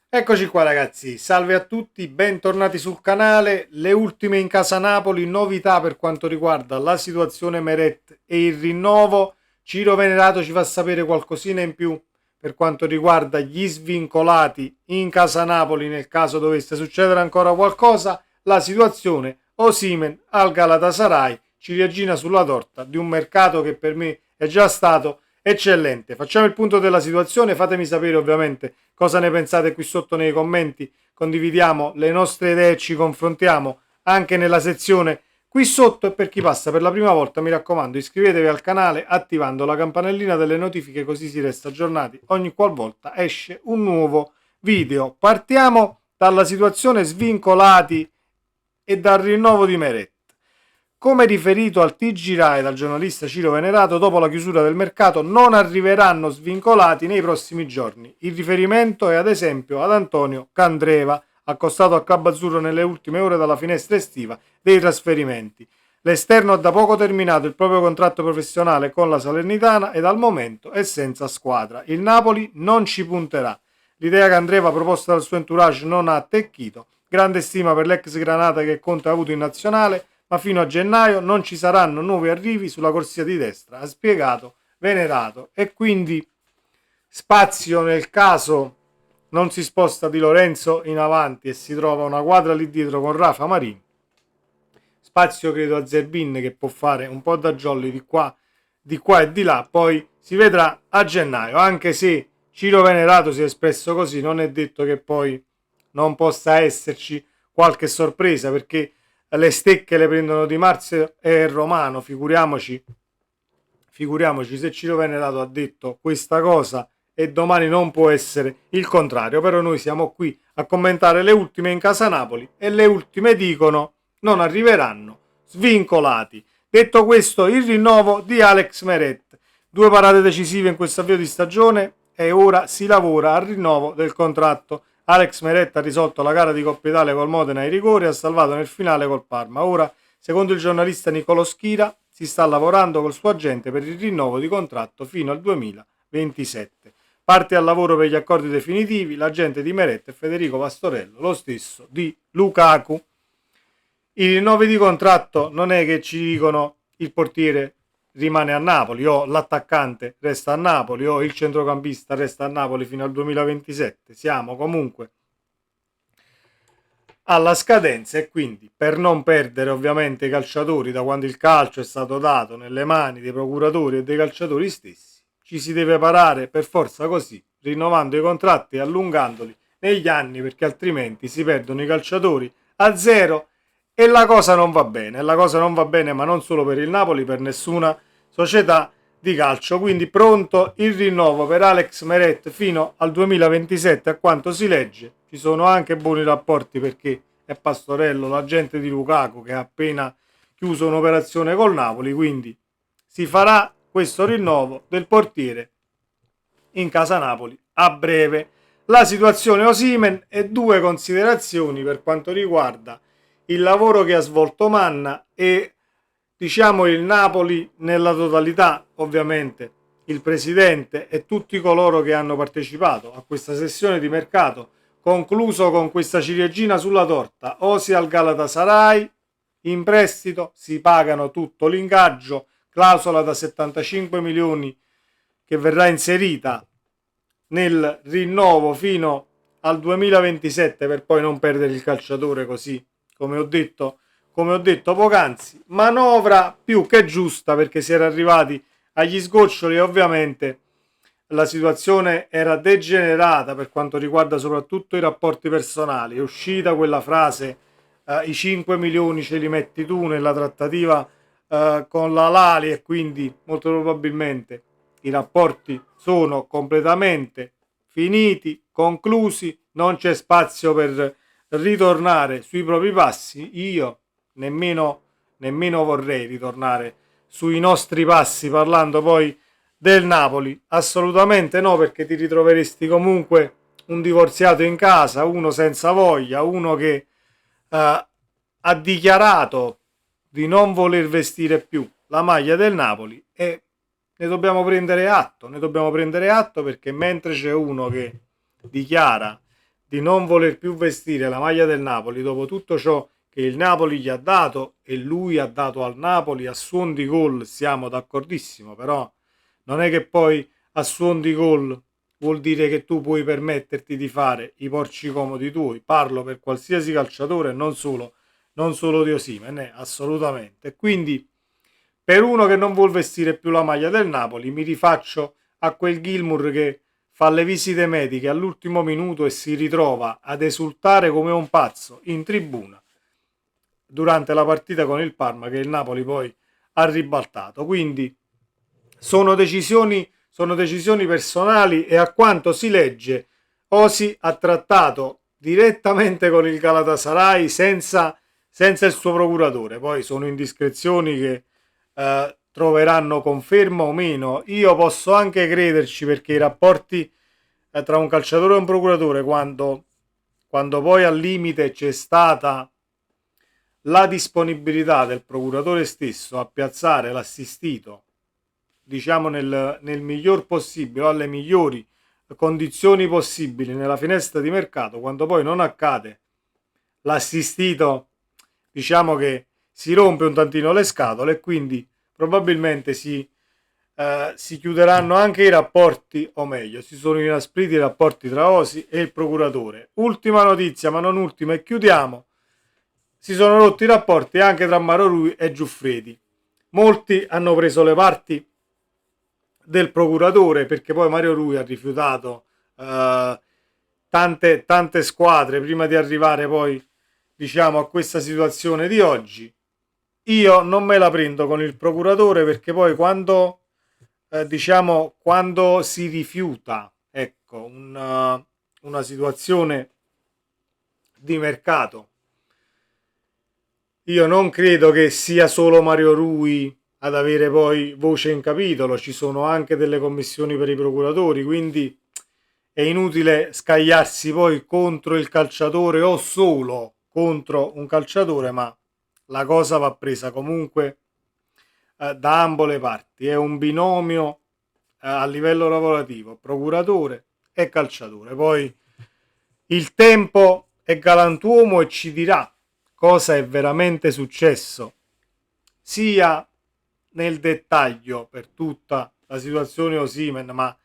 Eccoci qua ragazzi, salve a tutti, bentornati sul canale. Le ultime in casa Napoli, novità per quanto riguarda la situazione Meret e il rinnovo. Ciro Venerato ci fa sapere qualcosina in più per quanto riguarda gli svincolati in casa Napoli nel caso dovesse succedere ancora qualcosa. La situazione Osimhen al Galatasaray, ciliegina sulla torta di un mercato che per me è già stato eccellente. Facciamo il punto della situazione, fatemi sapere ovviamente cosa ne pensate qui sotto nei commenti, condividiamo le nostre idee e ci confrontiamo anche nella sezione qui sotto. E per chi passa per la prima volta mi raccomando iscrivetevi al canale attivando la campanellina delle notifiche, così si resta aggiornati ogni qualvolta esce un nuovo video. Partiamo dalla situazione svincolati e dal rinnovo di Meret. Come riferito al TG Rai dal giornalista Ciro Venerato, dopo la chiusura del mercato non arriveranno svincolati nei prossimi giorni. Il riferimento è ad esempio ad Antonio Candreva, accostato al club azzurro nelle ultime ore dalla finestra estiva dei trasferimenti. L'esterno ha da poco terminato il proprio contratto professionale con la Salernitana ed al momento è senza squadra. Il Napoli non ci punterà. L'idea che Candreva proposta dal suo entourage non ha attecchito. Grande stima per l'ex Granata che Conte ha avuto in nazionale, ma fino a gennaio non ci saranno nuovi arrivi sulla corsia di destra, ha spiegato Venerato. E quindi spazio nel caso non si sposta Di Lorenzo in avanti e si trova una quadra lì dietro con Rafa Marini. Spazio credo a Zerbin che può fare un po' da jolly di qua e di là, poi si vedrà a gennaio, anche se Ciro Venerato si è espresso così, non è detto che poi non possa esserci qualche sorpresa, perché le stecche le prendono Di Marzio e Romano, figuriamoci se Ciro Venerato ha detto questa cosa e domani non può essere il contrario. Però noi siamo qui a commentare le ultime in casa Napoli e le ultime dicono non arriveranno svincolati. Detto questo, il rinnovo di Alex Meret, due parate decisive in questo avvio di stagione e ora si lavora al rinnovo del contratto. Alex Meret ha risolto la gara di Coppa Italia col Modena ai rigori e ha salvato nel finale col Parma. Ora, secondo il giornalista Nicolò Schira, si sta lavorando col suo agente per il rinnovo di contratto fino al 2027. Parte al lavoro per gli accordi definitivi l'agente di Meret è Federico Pastorello, lo stesso di Lukaku. I rinnovi di contratto non è che ci dicono il portiere rimane a Napoli o l'attaccante resta a Napoli o il centrocampista resta a Napoli fino al 2027. Siamo comunque alla scadenza e quindi per non perdere ovviamente i calciatori da quando il calcio è stato dato nelle mani dei procuratori e dei calciatori stessi, ci si deve parare per forza così, rinnovando i contratti e allungandoli negli anni, perché altrimenti si perdono i calciatori a zero e la cosa non va bene. La cosa non va bene, ma non solo per il Napoli, per nessuna società di calcio. Quindi pronto il rinnovo per Alex Meret fino al 2027, a quanto si legge. Ci sono anche buoni rapporti perché è Pastorello, l'agente di Lukaku, che ha appena chiuso un'operazione col Napoli, quindi si farà questo rinnovo del portiere in casa Napoli a breve. La situazione Osimhen e due considerazioni per quanto riguarda il lavoro che ha svolto Manna e diciamo il Napoli nella totalità, ovviamente il presidente e tutti coloro che hanno partecipato a questa sessione di mercato, concluso con questa ciliegina sulla torta: Osi al Galatasaray in prestito, si pagano tutto l'ingaggio, clausola da 75 milioni che verrà inserita nel rinnovo fino al 2027 per poi non perdere il calciatore, così come ho detto poc'anzi. Manovra più che giusta, perché si era arrivati agli sgoccioli e ovviamente la situazione era degenerata per quanto riguarda soprattutto i rapporti personali. È uscita quella frase, i 5 milioni ce li metti tu nella trattativa con la Lali, e quindi molto probabilmente i rapporti sono completamente finiti, conclusi, non c'è spazio per ritornare sui propri passi. Io nemmeno vorrei ritornare sui nostri passi parlando poi del Napoli, assolutamente no, perché ti ritroveresti comunque un divorziato in casa, uno senza voglia, uno che ha dichiarato di non voler vestire più la maglia del Napoli, e ne dobbiamo prendere atto perché mentre c'è uno che dichiara di non voler più vestire la maglia del Napoli dopo tutto ciò che il Napoli gli ha dato e lui ha dato al Napoli a suon di gol, siamo d'accordissimo, però non è che poi a suon di gol vuol dire che tu puoi permetterti di fare i porci comodi tuoi. Parlo per qualsiasi calciatore, non solo di Osimhen, assolutamente. Quindi per uno che non vuol vestire più la maglia del Napoli, mi rifaccio a quel Gilmour che fa le visite mediche all'ultimo minuto e si ritrova ad esultare come un pazzo in tribuna durante la partita con il Parma che il Napoli poi ha ribaltato. Quindi sono decisioni personali e a quanto si legge Osi ha trattato direttamente con il Galatasaray senza il suo procuratore. Poi sono indiscrezioni che troveranno conferma o meno. Io posso anche crederci perché i rapporti tra un calciatore e un procuratore, quando poi al limite c'è stata la disponibilità del procuratore stesso a piazzare l'assistito, diciamo nel miglior possibile o alle migliori condizioni possibili nella finestra di mercato, quando poi non accade, l'assistito diciamo che si rompe un tantino le scatole e quindi probabilmente si chiuderanno anche i rapporti, o meglio, si sono inaspriti i rapporti tra Osi e il procuratore. Ultima notizia, ma non ultima, e chiudiamo. Si sono rotti i rapporti anche tra Mario Rui e Giuffredi. Molti hanno preso le parti del procuratore perché poi Mario Rui ha rifiutato tante squadre prima di arrivare poi diciamo a questa situazione di oggi. Io non me la prendo con il procuratore perché poi quando si rifiuta ecco una situazione di mercato, io non credo che sia solo Mario Rui ad avere poi voce in capitolo, ci sono anche delle commissioni per i procuratori, quindi è inutile scagliarsi poi contro il calciatore o solo contro un calciatore, ma la cosa va presa comunque da ambo le parti. È un binomio a livello lavorativo, procuratore e calciatore. Poi il tempo è galantuomo e ci dirà cosa è veramente successo, sia nel dettaglio per tutta la situazione Osimhen, ma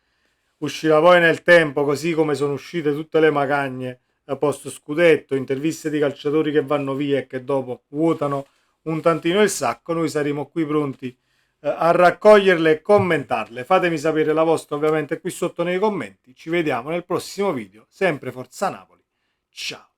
uscirà poi nel tempo, così come sono uscite tutte le magagne post scudetto, interviste di calciatori che vanno via e che dopo vuotano un tantino il sacco. Noi saremo qui pronti a raccoglierle e commentarle. Fatemi sapere la vostra ovviamente qui sotto nei commenti. Ci vediamo nel prossimo video, sempre Forza Napoli. Ciao.